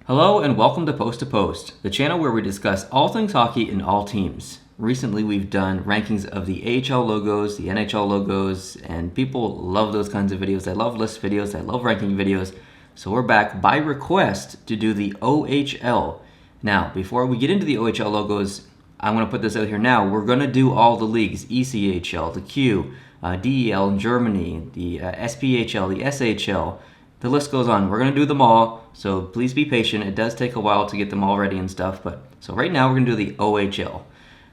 Hello and welcome to Post, the channel where we discuss all things hockey and all teams. Recently we've done rankings of the AHL logos, the NHL logos, and people love those kinds of videos. They love list videos, they love ranking videos. So we're back by request to do the OHL. Now, before we get into the OHL logos, I want to put this out here now. We're going to do all the leagues, ECHL, the Q, DEL in Germany, the SPHL, the SHL. The list goes on. We're going to do them all, so please be patient. It does take a while to get them all ready and stuff, but so right now we're going to do the OHL.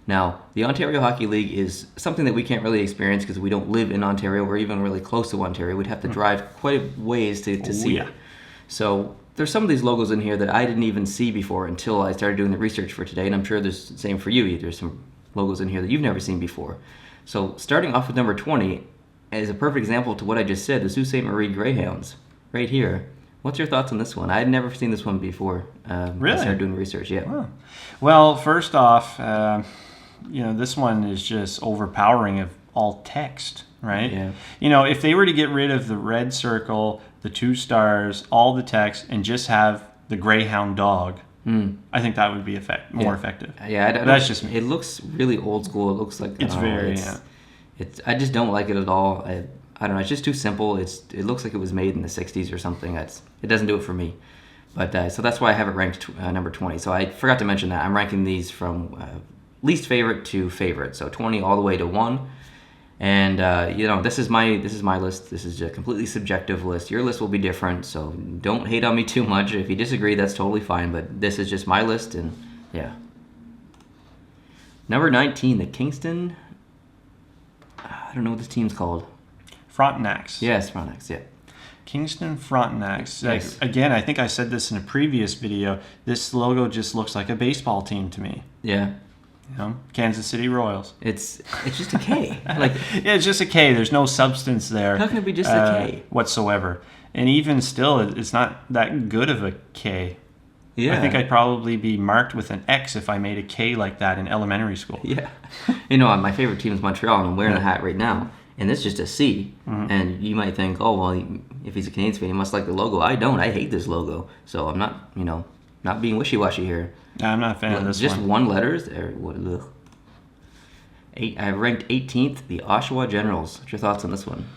Now, the Ontario Hockey League is something that we can't really experience because we don't live in Ontario. We're even really close to Ontario. We'd have to drive quite a ways to see it. So there's some of these logos in here that I didn't even see before until I started doing the research for today, and I'm sure there's the same for you. There's some logos in here that you've never seen before. So starting off with number 20 is a perfect example to what I just said, the Sault Ste. Marie Greyhounds. Right here. What's your thoughts on this one? I had never seen this one before. Really? I started doing research, yeah. Oh. Well, first off, this one is just overpowering of all text, right? Yeah. If they were to get rid of the red circle, the 2 stars, all the text, and just have the Greyhound dog, I think that would be more effective. Yeah, that's just me. It looks really old school. It looks like I just don't like it at all. I don't know. It's just too simple. It looks like it was made in the 60s or something. It doesn't do it for me. But so that's why I have it ranked number 20. So I forgot to mention that. I'm ranking these from least favorite to favorite. So 20 all the way to 1. And this is my list. This is a completely subjective list. Your list will be different. So don't hate on me too much. If you disagree, that's totally fine. But this is just my list, and yeah. Number 19, the Kingston. I don't know what this team's called. Frontenacs. Yes, Frontenacs, yeah. Kingston Frontenacs. Nice. Again, I think I said this in a previous video. This logo just looks like a baseball team to me. Yeah. Kansas City Royals. It's just a K. Yeah, it's just a K. There's no substance there. How can it be just a K? Whatsoever. And even still, it's not that good of a K. Yeah. I think I'd probably be marked with an X if I made a K like that in elementary school. Yeah. My favorite team is Montreal, and I'm wearing the hat right now. And it's just a C. Mm-hmm. And you might think, oh, well, if he's a Canadiens fan, he must like the logo. I don't. I hate this logo. So I'm not, not being wishy-washy here. No, I'm not a fan of this just one. Just one letters? I ranked 18th, the Oshawa Generals. What's your thoughts on this one?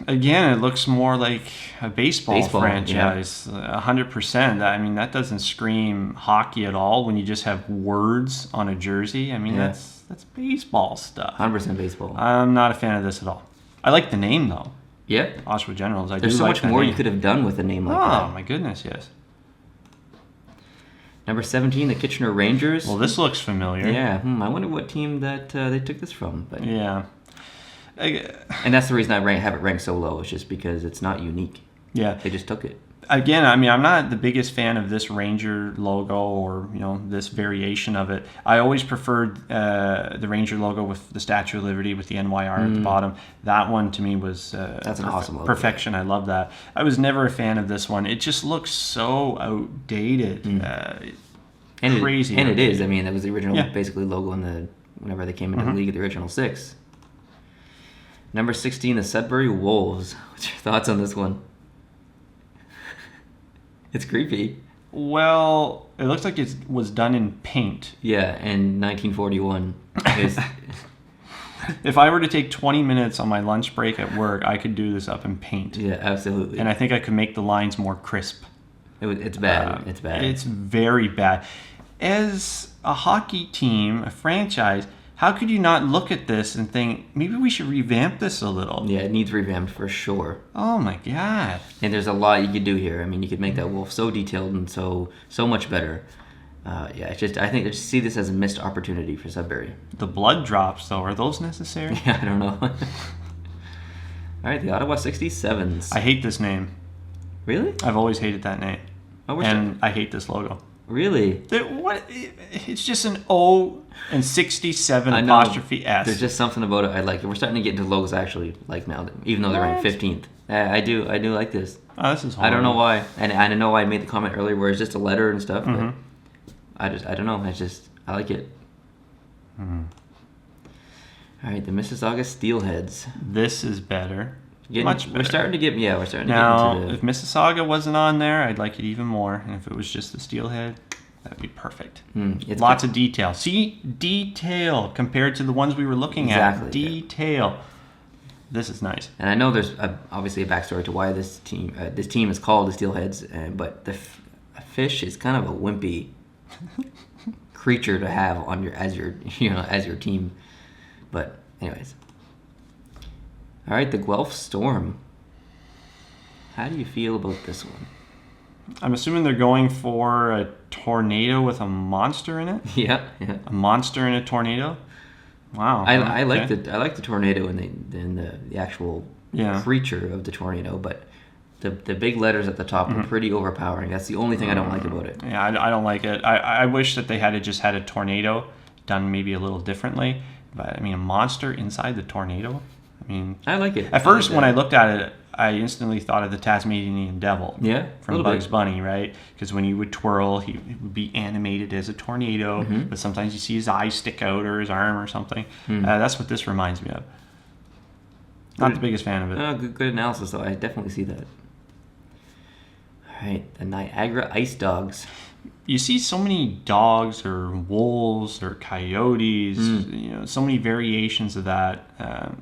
Again, it looks more like a baseball franchise. Yeah. 100%. I mean, that doesn't scream hockey at all when you just have words on a jersey. I mean, that's baseball stuff. 100% baseball. I'm not a fan of this at all. I like the name, though. Yeah. Oshawa Generals. There's so much more you could have done with a name like that. Oh, my goodness, yes. Number 17, the Kitchener Rangers. Well, this looks familiar. Yeah. I wonder what team that they took this from. But yeah. And that's the reason I have it ranked so low. It's just because it's not unique. Yeah. They just took it. Again, I mean, I'm not the biggest fan of this Ranger logo or, this variation of it. I always preferred the Ranger logo with the Statue of Liberty with the NYR at the bottom. That one to me was that's an awesome logo. Perfection. I love that. I was never a fan of this one. It just looks so outdated. Crazy. And it is. I mean, that was the original basically logo whenever they came into the league of the original 6. Number 16, the Sudbury Wolves. What's your thoughts on this one? It's creepy. Well, it looks like it was done in paint. Yeah, in 1941. If I were to take 20 minutes on my lunch break at work, I could do this up in paint. Yeah, absolutely. And I think I could make the lines more crisp. It's bad. It's bad. It's very bad. As a hockey team, a franchise, how could you not look at this and think, maybe we should revamp this a little? Yeah, it needs revamped for sure. Oh my God. And there's a lot you could do here. I mean, you could make that wolf so detailed and so much better. I think I just see this as a missed opportunity for Sudbury. The blood drops, though, are those necessary? Yeah, I don't know. All right, the Ottawa 67s. I hate this name. Really? I've always hated that name. Oh, I hate this logo. Really? It's just an O and 67 apostrophe S. There's just something about it I like. We're starting to get into logos I actually like now, even though they're ranked 15th. I do like this. Oh, this is horrible. I don't know why. And I know I made the comment earlier where it's just a letter and stuff, but I don't know. I like it. All right, the Mississauga Steelheads. This is better. Much better. We're starting to get now, into the... if Mississauga wasn't on there, I'd like it even more. And if it was just the steelhead, that'd be perfect. Lots of detail. See? Detail compared to the ones we were looking at. Detail. This is nice. And I know there's obviously a backstory to why this team is called the Steelheads, but a fish is kind of a wimpy creature to have on as your team. But anyways. All right, the Guelph Storm. How do you feel about this one? I'm assuming they're going for a tornado with a monster in it. Yeah. A monster in a tornado. Wow. I like the tornado and the actual creature of the tornado, but the big letters at the top are pretty overpowering. That's the only thing I don't like about it. Yeah, I don't like it. I wish that they had just had a tornado done maybe a little differently. But I mean, a monster inside the tornado. I mean, I like it. At first, when I looked at it, I instantly thought of the Tasmanian Devil. Yeah, from Bugs Bunny, right? Because when he would twirl, he would be animated as a tornado, but sometimes you see his eye stick out or his arm or something. That's what this reminds me of. Not the biggest fan of it. Good analysis, though. I definitely see that. All right, the Niagara Ice Dogs. You see so many dogs or wolves or coyotes, so many variations of that.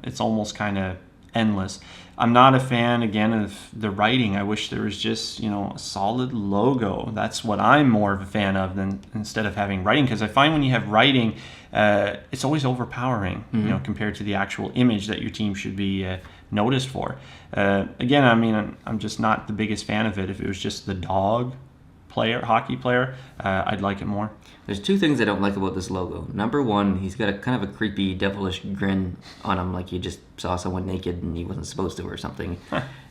It's almost kind of endless. I'm not a fan, again, of the writing. I wish there was just, a solid logo. That's what I'm more of a fan of than instead of having writing. Because I find when you have writing, it's always overpowering, compared to the actual image that your team should be noticed for. Again, I mean, I'm just not the biggest fan of it. If it was just the dog hockey player, I'd like it more. There's two things I don't like about this logo. Number one, he's got a kind of a creepy, devilish grin on him, like he just saw someone naked and he wasn't supposed to or something.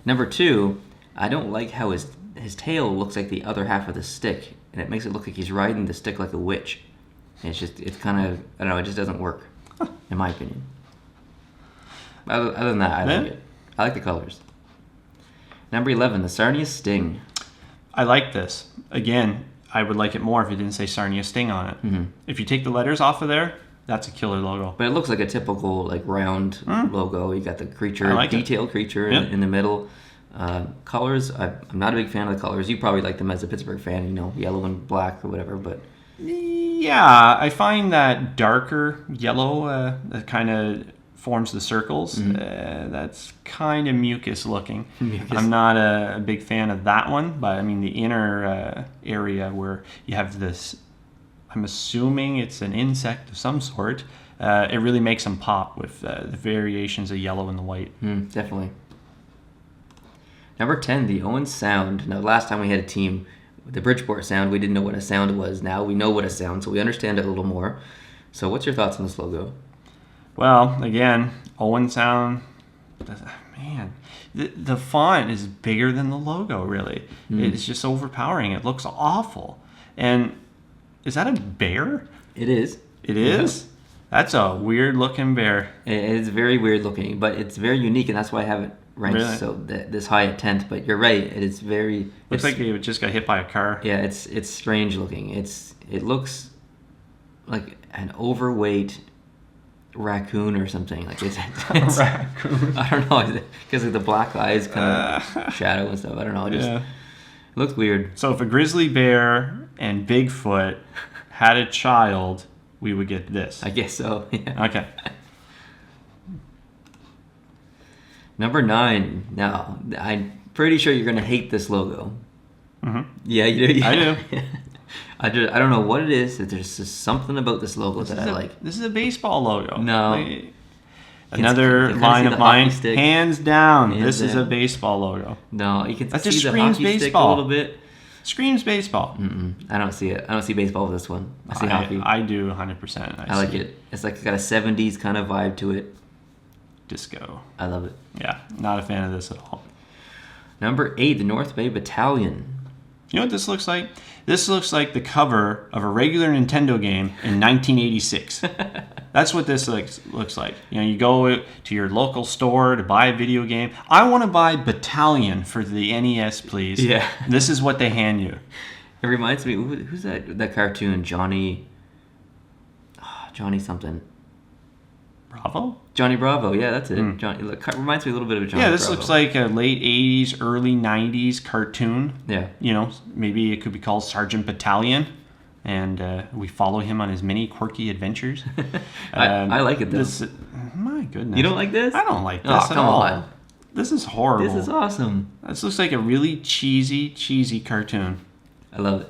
Number two, I don't like how his tail looks like the other half of the stick, and it makes it look like he's riding the stick like a witch. And it's kind of, I don't know, it just doesn't work, in my opinion. Other than that, I like it. I like the colors. Number 11, the Sarnia Sting. I like this. Again, I would like it more if it didn't say Sarnia Sting on it. If you take the letters off of there, that's a killer logo. But it looks like a typical round logo. You got the creature, detailed creature in the middle. Colors, I'm not a big fan of the colors. You probably like them as a Pittsburgh fan, yellow and black or whatever. But yeah, I find that darker yellow that kind of forms the circles. That's kind of mucus looking. I'm not a big fan of that one, but I mean the inner area where you have this, I'm assuming it's an insect of some sort. It really makes them pop with the variations of yellow and the white. Definitely. Number 10, the Owen Sound. Now, last time we had a team with the Bridgeport Sound, we didn't know what a sound was. Now we know what a sound, so we understand it a little more. So what's your thoughts on this logo? Well, again, Owen Sound, man, the font is bigger than the logo, really. It's just overpowering. It looks awful. And is that a bear? It is. It is? Yeah. That's a weird-looking bear. It's very weird looking, but it's very unique, and that's why I have it ranked this high at 10th. But you're right. It is very... Looks like it just got hit by a car. Yeah, it's strange looking. It looks like an overweight raccoon or something. Like it's raccoon. I don't know, because of the black eyes kind of shadow and stuff. I don't know. It looks weird. So if a grizzly bear and Bigfoot had a child, we would get this. I guess so. Yeah. Okay. Number 9. Now, I'm pretty sure you're going to hate this logo. Yeah, you do. Yeah. I do. I don't know what it is. There's just something about this logo that I like. This is a baseball logo. No. Another line of mine. Hands down, this is a baseball logo. No, you can that see just the screams hockey baseball. stick a little bit. Screams baseball. I don't see it. I don't see baseball with this one. I see hockey. I do 100%. I like it. It's like got a 70s kind of vibe to it. Disco. I love it. Yeah, not a fan of this at all. Number 8, the North Bay Battalion. You know what this looks like? This looks like the cover of a regular Nintendo game in 1986. That's what this looks like. You go to your local store to buy a video game. I want to buy Battalion for the NES, please. Yeah. This is what they hand you. It reminds me, who's that cartoon? Johnny something. Bravo? Johnny Bravo, yeah, that's it. Johnny, it reminds me a little bit of Johnny Yeah, this Bravo. looks like a late 80s, early 90s cartoon. Yeah. You know, maybe it could be called Sergeant Battalion, and we follow him on his many quirky adventures. I like it, though. My goodness. You don't like this? I don't like this Oh, at come all. on. This is horrible. This is awesome. This looks like a really cheesy cartoon. I love it.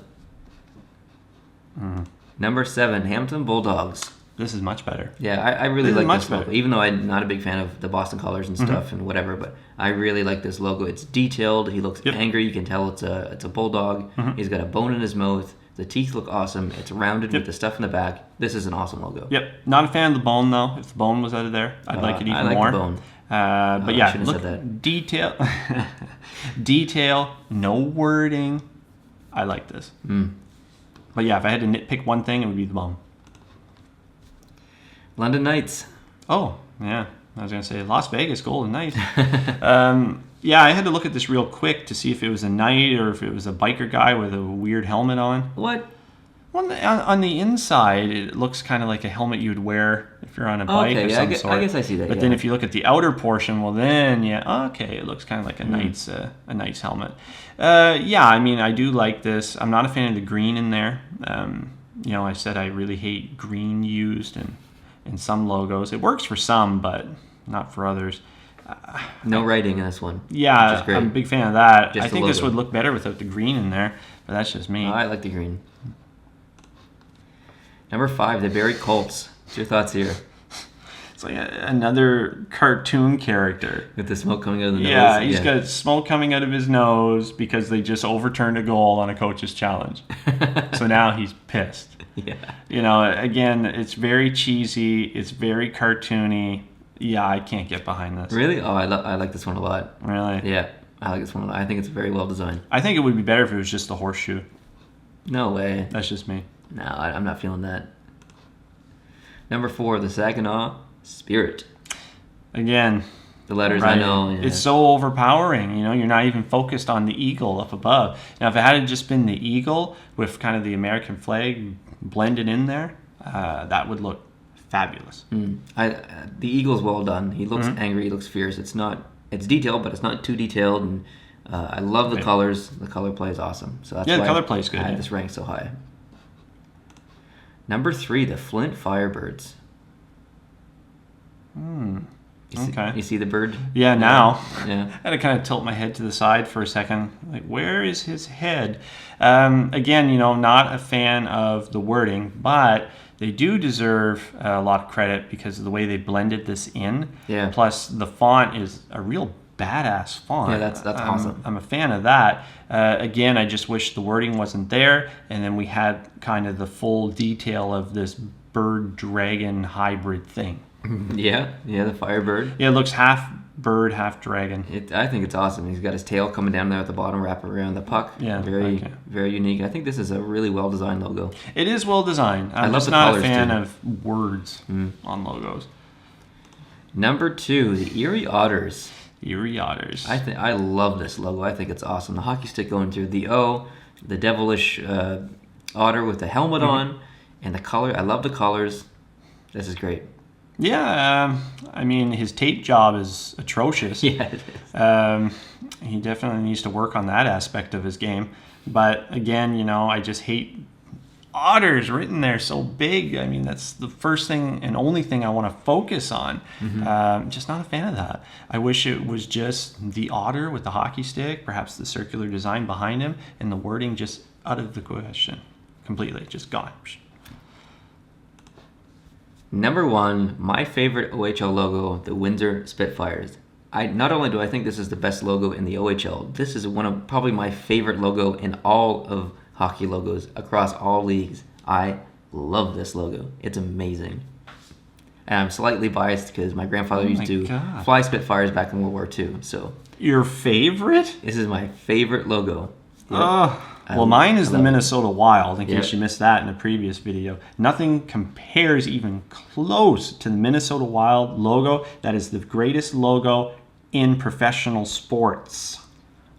Number 7, Hampton Bulldogs. This is much better. Yeah, I really This is like much this logo, better. even though I'm not a big fan of the Boston colors and stuff and whatever, but I really like this logo. It's detailed. He looks angry. You can tell it's a bulldog. He's got a bone in his mouth. The teeth look awesome. It's rounded with the stuff in the back. This is an awesome logo. Yep. Not a fan of the bone, though. If the bone was out of there, I'd like it even I like more. the bone. But I yeah, shouldn't look, have said detail, detail, no wording. I like this. But yeah, if I had to nitpick one thing, it would be the bone. London Knights. Oh, yeah. I was going to say Las Vegas Golden Knights. Yeah, I had to look at this real quick to see if it was a knight or if it was a biker guy with a weird helmet on. What? Well, on the inside, it looks kind of like a helmet you'd wear if you're on a bike Okay, of yeah, some sort. I guess I see that. But then if you look at the outer portion, well then, yeah, okay, it looks kind of like a knight's helmet. Yeah, I mean, I do like this. I'm not a fan of the green in there. You know, I said I really hate green used in some logos. It works for some, but not for others. no writing in this one. Yeah, which is great. I'm a big fan of that. Just I the think this logo. would look better without the green in there, but that's just me. Oh, I like the green. Number 5, the Barry Colts. What's your thoughts here? It's like another cartoon character. With the smoke coming out of the nose? Yeah, he's got smoke coming out of his nose because they just overturned a goal on a coach's challenge. So now he's pissed. Yeah. You know, again, it's very cheesy. It's very cartoony. Yeah, I can't get behind this. Really? Oh, I like this one a lot. Really? Yeah, I like this one a lot. I think it's very well designed. I think it would be better if it was just a horseshoe. No way. That's just me. No, I'm not feeling that. Number 4, the Saginaw Spirit. Again, The letters, right. I know. Yeah. It's so overpowering. You know, you're not even focused on the eagle up above. Now, if it had just been the eagle with kind of the American flag blended in there, that would look fabulous. The eagle's well done. He looks angry. He looks fierce. It's detailed, but it's not too detailed. And I love the colors. The color play is awesome. So that's Yeah, the why color play is good, I had yeah. this ranked so high. Number 3, the Flint Firebirds. Okay. You see the bird? Yeah, now. Yeah. I had to kind of tilt my head to the side for a second. Like, where is his head? Again, you know, not a fan of the wording, but they do deserve a lot of credit because of the way they blended this in. Yeah. Plus, the font is a real badass font. Yeah, that's awesome. I'm a fan of that. Again, I just wish the wording wasn't there, and then we had kind of the full detail of this bird-dragon hybrid thing. Yeah, the Firebird. Yeah, it looks half bird, half dragon. I think it's awesome. He's got his tail coming down there at the bottom, wrapping around the puck. Yeah, very, okay. very unique. I think this is a really well designed logo. It is well designed. I'm love just the not a colors, fan too. of words on logos. Number 2, the Erie Otters. Erie Otters. I love this logo. I think it's awesome. The hockey stick going through the O, the devilish otter with the helmet on, and the color. I love the colors. This is great. Yeah, I mean, his tape job is atrocious. Yeah, it is. He definitely needs to work on that aspect of his game. But again, you know, I just hate otters written there so big. I mean, that's the first thing and only thing I want to focus on. Just not a fan of that. I wish it was just the otter with the hockey stick, perhaps the circular design behind him, and the wording just out of the question completely, just gone. Number 1, my favorite OHL logo, the Windsor Spitfires. Not only do I think this is the best logo in the OHL, this is one of probably my favorite logo in all of hockey logos across all leagues. I love this logo. It's amazing. And I'm slightly biased because my grandfather used to fly Spitfires back in World War II. So Your favorite? this is my favorite logo. Yep. Well, mine is the love it. Minnesota Wild, in Yep. case you missed that in a previous video. Nothing compares even close to the Minnesota Wild logo. That is the greatest logo in professional sports.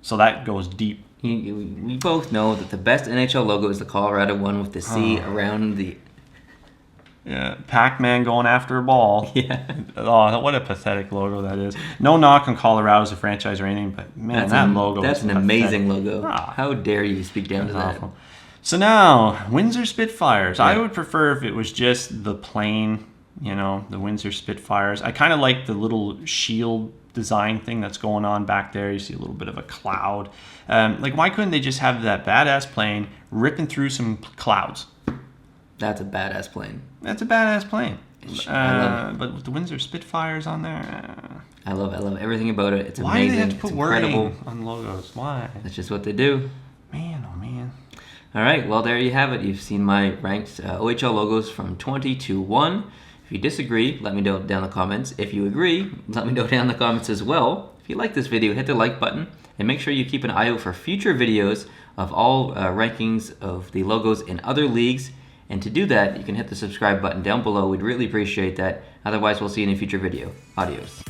So that goes deep. We both know that the best NHL logo is the Colorado one with the C around the... Yeah, Pac-Man going after a ball. Yeah. Oh, what a pathetic logo that is. No knock on Colorado as a franchise or anything, but man, that logo That's is an pathetic. amazing logo. Ah. How dare you speak down to that? Awful. So now, Windsor Spitfires. Yeah. I would prefer if it was just the plain, the Windsor Spitfires. I kind of like the little shield design thing that's going on back there. You see a little bit of a cloud. Why couldn't they just have that badass plane ripping through some clouds? That's a badass plane. That's a badass plane. I love it. But with the Windsor Spitfires on there, I love everything about it. It's why amazing. do they have to put It's incredible. wording on logos? Why? That's just what they do. Man, oh man. All right, well, there you have it. You've seen my ranked OHL logos from 20 to 1. If you disagree, let me know down in the comments. If you agree, let me know down in the comments as well. If you like this video, hit the like button, and make sure you keep an eye out for future videos of all rankings of the logos in other leagues. And to do that, you can hit the subscribe button down below. We'd really appreciate that. Otherwise, we'll see you in a future video. Adios.